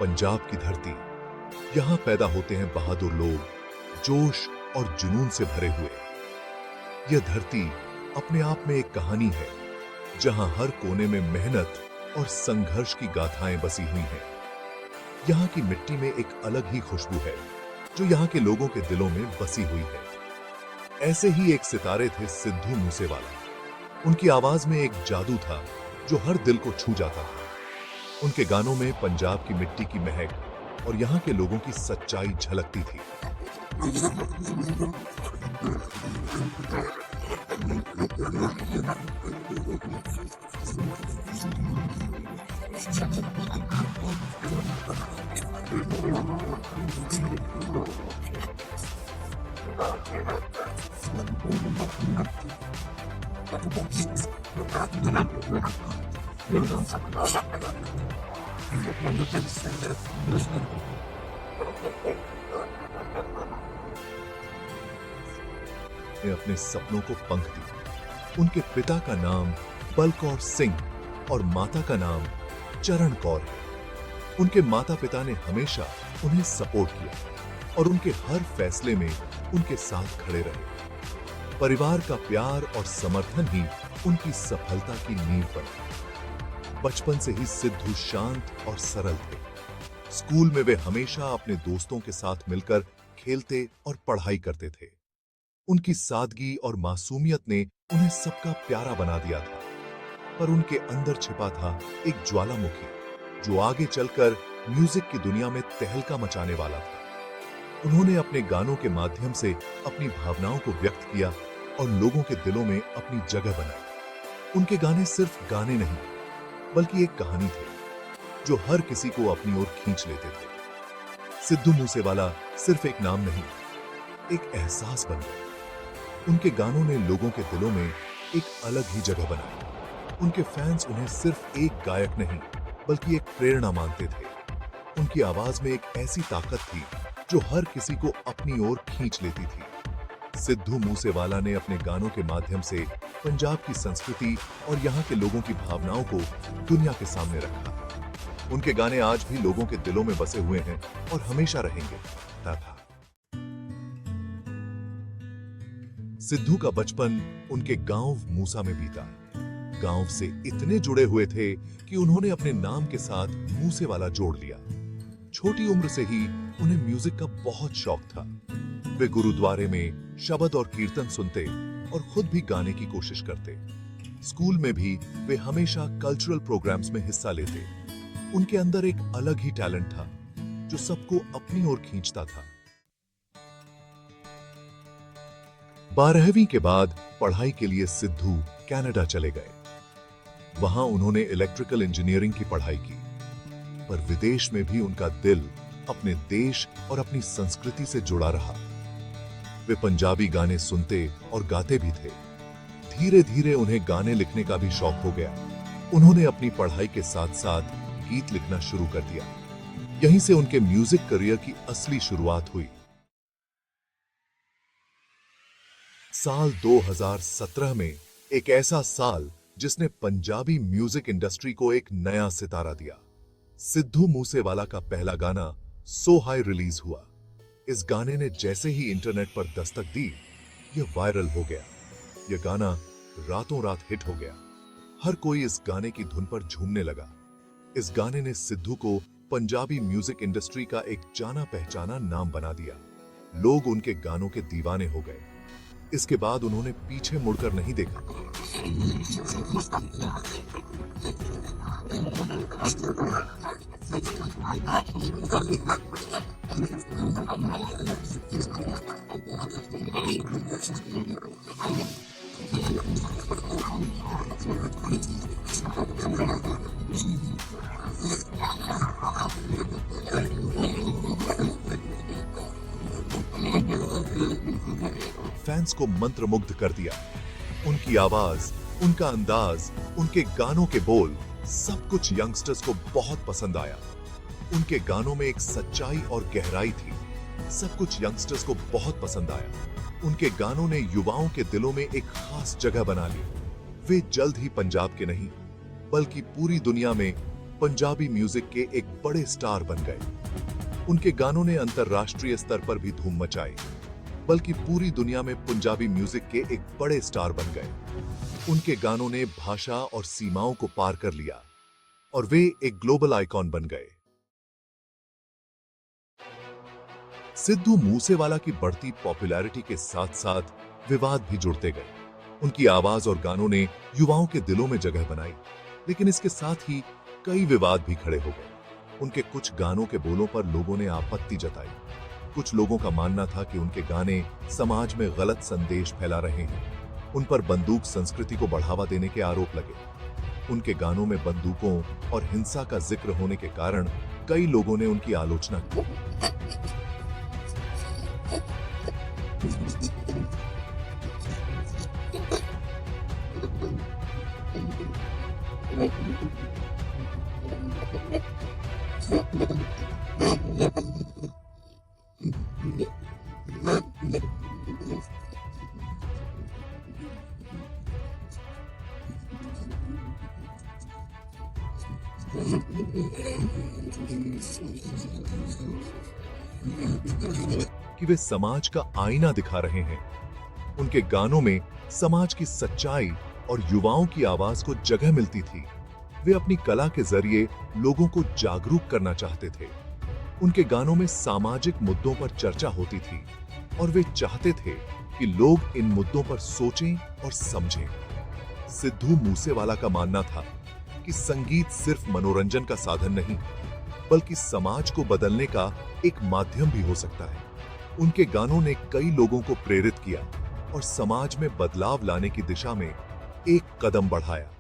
पंजाब की धरती, यहाँ पैदा होते हैं बहादुर लोग, जोश और जुनून से भरे हुए। यह धरती अपने आप में एक कहानी है, जहां हर कोने में मेहनत और संघर्ष की गाथाएं बसी हुई हैं। यहाँ की मिट्टी में एक अलग ही खुशबू है, जो यहाँ के लोगों के दिलों में बसी हुई है। ऐसे ही एक सितारे थे सिद्धू मूसेवाला। उनकी आवाज में एक जादू था, जो हर दिल को छू जाता था। उनके गानों में पंजाब की मिट्टी की महक और यहाँ के लोगों की सच्चाई झलकती थी। ने अपने सपनों को पंख दी। उनके पिता का नाम बलकौर सिंह और माता का नाम चरण कौर है। उनके माता पिता ने हमेशा उन्हें सपोर्ट किया और उनके हर फैसले में उनके साथ खड़े रहे। परिवार का प्यार और समर्थन ही उनकी सफलता की नींव बनी। बचपन से ही सिद्धू शांत और सरल थे। स्कूल में वे हमेशा अपने दोस्तों के साथ मिलकर खेलते और पढ़ाई करते थे। उनकी सादगी और मासूमियत ने उन्हें सबका प्यारा बना दिया था। पर उनके अंदर छिपा था एक ज्वालामुखी, जो आगे चलकर म्यूजिक की दुनिया में तहलका मचाने वाला था। उन्होंने अपने गानों के माध्यम से अपनी भावनाओं को व्यक्त किया और लोगों के दिलों में अपनी जगह बनाई। उनके गाने सिर्फ गाने नहीं, बल्कि एक कहानी थे, जो हर किसी को अपनी ओर खींच लेते थे। सिद्धू मूसेवाला सिर्फ एक नाम नहीं, एक एहसास बन गए। उनके गानों ने लोगों के दिलों में एक अलग ही जगह बनाई। उनके फैंस उन्हें सिर्फ एक गायक नहीं, बल्कि एक प्रेरणा मानते थे। उनकी आवाज में एक ऐसी ताकत थी, जो हर किसी को अपनी ओर खींच लेती थी। सिद्धू मूसेवाला ने अपने गानों के माध्यम से पंजाब की संस्कृति और यहाँ के लोगों की भावनाओं को दुनिया के सामने रखा। उनके गाने आज भी लोगों के दिलों में बसे हुए हैं और हमेशा रहेंगे। था सिद्धू का बचपन उनके गांव मूसा में बीता। गांव से इतने जुड़े हुए थे कि उन्होंने अपने नाम के साथ मूसेवाला जोड़ लिया। छोटी उम्र से ही उन्हें म्यूजिक का बहुत शौक था। वे गुरुद्वारे में शब्द और कीर्तन सुनते और खुद भी गाने की कोशिश करते। स्कूल में भी वे हमेशा कल्चरल प्रोग्राम्स में हिस्सा लेते। उनके अंदर एक अलग ही टैलेंट था, जो सबको अपनी ओर खींचता था। 12वीं के बाद पढ़ाई के लिए सिद्धू कनाडा चले गए। वहां उन्होंने इलेक्ट्रिकल इंजीनियरिंग की पढ़ाई की, पर विदेश में भी उनका दिल अपने देश और अपनी संस्कृति से जुड़ा रहा। वे पंजाबी गाने सुनते और गाते भी थे। धीरे धीरे उन्हें गाने लिखने का भी शौक हो गया। उन्होंने अपनी पढ़ाई के साथ साथ गीत लिखना शुरू कर दिया। यहीं से उनके म्यूजिक करियर की असली शुरुआत हुई। साल 2017 में, एक ऐसा साल जिसने पंजाबी म्यूजिक इंडस्ट्री को एक नया सितारा दिया। सिद्धू मूसेवाला का पहला गाना सो हाई रिलीज हुआ। इस गाने ने जैसे ही इंटरनेट पर दस्तक दी, यह वायरल हो गया। यह गाना रातों रात हिट हो गया। हर कोई इस गाने की धुन पर झूमने लगा। इस गाने ने सिद्धू को पंजाबी म्यूजिक इंडस्ट्री का एक जाना पहचाना नाम बना दिया। लोग उनके गानों के दीवाने हो गए। इसके बाद उन्होंने पीछे मुड़कर नहीं देखा। फैंस को मंत्रमुग्ध कर दिया। उनकी आवाज, उनका अंदाज, उनके गानों के बोल, सब कुछ यंगस्टर्स को बहुत पसंद आया। उनके गानों में एक सच्चाई और गहराई थी। सब कुछ यंगस्टर्स को बहुत पसंद आया। उनके गानों ने युवाओं के दिलों में एक खास जगह बना ली। वे जल्द ही पंजाब के नहीं, बल्कि पूरी दुनिया में पंजाबी म्यूजिक के एक बड़े स्टार बन गए। उनके गानों ने अंतरराष्ट्रीय स्तर पर भी धूम मचाई, बल्कि पूरी दुनिया में पंजाबी म्यूजिक के एक बड़े स्टार बन गए। उनके गानों ने भाषा और सीमाओं को पार कर लिया और वे एक ग्लोबल आइकॉन बन गए। सिद्धू मूसेवाला की बढ़ती पॉपुलैरिटी के साथ साथ विवाद भी जुड़ते गए। उनकी आवाज और गानों ने युवाओं के दिलों में जगह बनाई, लेकिन इसके साथ ही कई विवाद भी खड़े हो गए। उनके कुछ गानों के बोलों पर लोगों ने आपत्ति जताई। कुछ लोगों का मानना था कि उनके गाने समाज में गलत संदेश फैला रहे हैं। उन पर बंदूक संस्कृति को बढ़ावा देने के आरोप लगे। उनके गानों में बंदूकों और हिंसा का जिक्र होने के कारण कई लोगों ने उनकी आलोचना की। कि वे समाज का आईना दिखा रहे हैं। उनके गानों में समाज की सच्चाई और युवाओं की आवाज को जगह मिलती थी। वे अपनी कला के जरिए लोगों को जागरूक करना चाहते थे। उनके गानों में सामाजिक मुद्दों पर चर्चा होती थी और वे चाहते थे कि लोग इन मुद्दों पर सोचें और समझें। सिद्धू मूसेवाला का मानना था कि संगीत सिर्फ मनोरंजन का साधन नहीं, बल्कि समाज को बदलने का एक माध्यम भी हो सकता है। उनके गानों ने कई लोगों को प्रेरित किया और समाज में बदलाव लाने की दिशा में एक कदम बढ़ाया।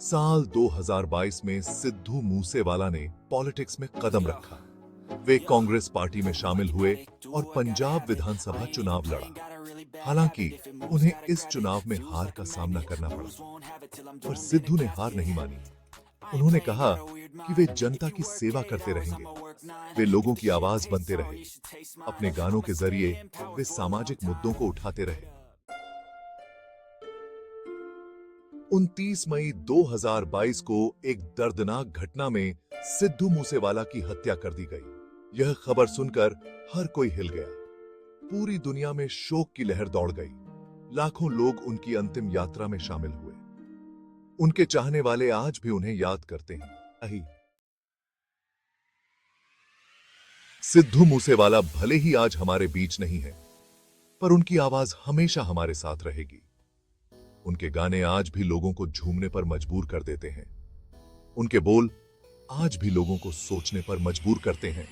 साल 2022 में सिद्धू मूसेवाला ने पॉलिटिक्स में कदम रखा। वे कांग्रेस पार्टी में शामिल हुए और पंजाब विधानसभा चुनाव लड़ा। हालांकि उन्हें इस चुनाव में हार का सामना करना पड़ा, पर सिद्धू ने हार नहीं मानी। उन्होंने कहा कि वे जनता की सेवा करते रहेंगे। वे लोगों की आवाज बनते रहे। अपने गानों के जरिए वे सामाजिक मुद्दों को उठाते रहे। 29 मई 2022 को एक दर्दनाक घटना में सिद्धू मूसेवाला की हत्या कर दी गई। यह खबर सुनकर हर कोई हिल गया। पूरी दुनिया में शोक की लहर दौड़ गई। लाखों लोग उनकी अंतिम यात्रा में शामिल हुए। उनके चाहने वाले आज भी उन्हें याद करते हैं। सिद्धू मूसेवाला भले ही आज हमारे बीच नहीं है, पर उनकी आवाज हमेशा हमारे साथ रहेगी। उनके गाने आज भी लोगों को झूमने पर मजबूर कर देते हैं। उनके बोल आज भी लोगों को सोचने पर मजबूर करते हैं।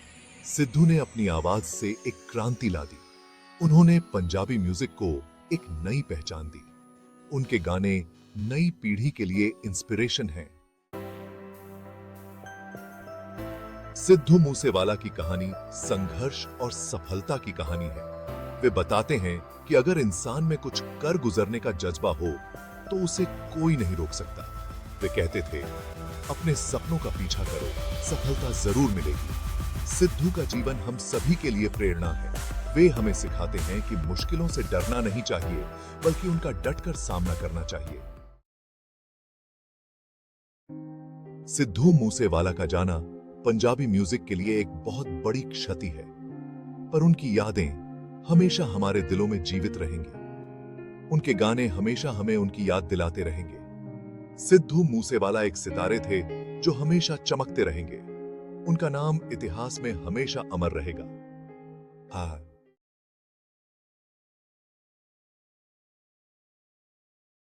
सिद्धू ने अपनी आवाज से एक क्रांति ला दी। उन्होंने पंजाबी म्यूजिक को एक नई पहचान दी। उनके गाने नई पीढ़ी के लिए इंस्पिरेशन हैं। सिद्धू मूसेवाला की कहानी संघर्ष और सफलता की कहानी है। वे बताते हैं कि अगर इंसान में कुछ कर गुजरने का जज्बा हो तो उसे कोई नहीं रोक सकता। वे कहते थे, अपने सपनों का पीछा करो, सफलता जरूर मिलेगी। सिद्धू का जीवन हम सभी के लिए प्रेरणा है। वे हमें सिखाते हैं कि मुश्किलों से डरना नहीं चाहिए, बल्कि उनका डटकर सामना करना चाहिए। सिद्धू मूसेवाला का जाना पंजाबी म्यूजिक के लिए एक बहुत बड़ी क्षति है, पर उनकी यादें हमेशा हमारे दिलों में जीवित रहेंगी। उनके गाने हमेशा हमें उनकी याद दिलाते रहेंगे। सिद्धू मूसेवाला एक सितारे थे जो हमेशा चमकते रहेंगे। उनका नाम इतिहास में हमेशा अमर रहेगा।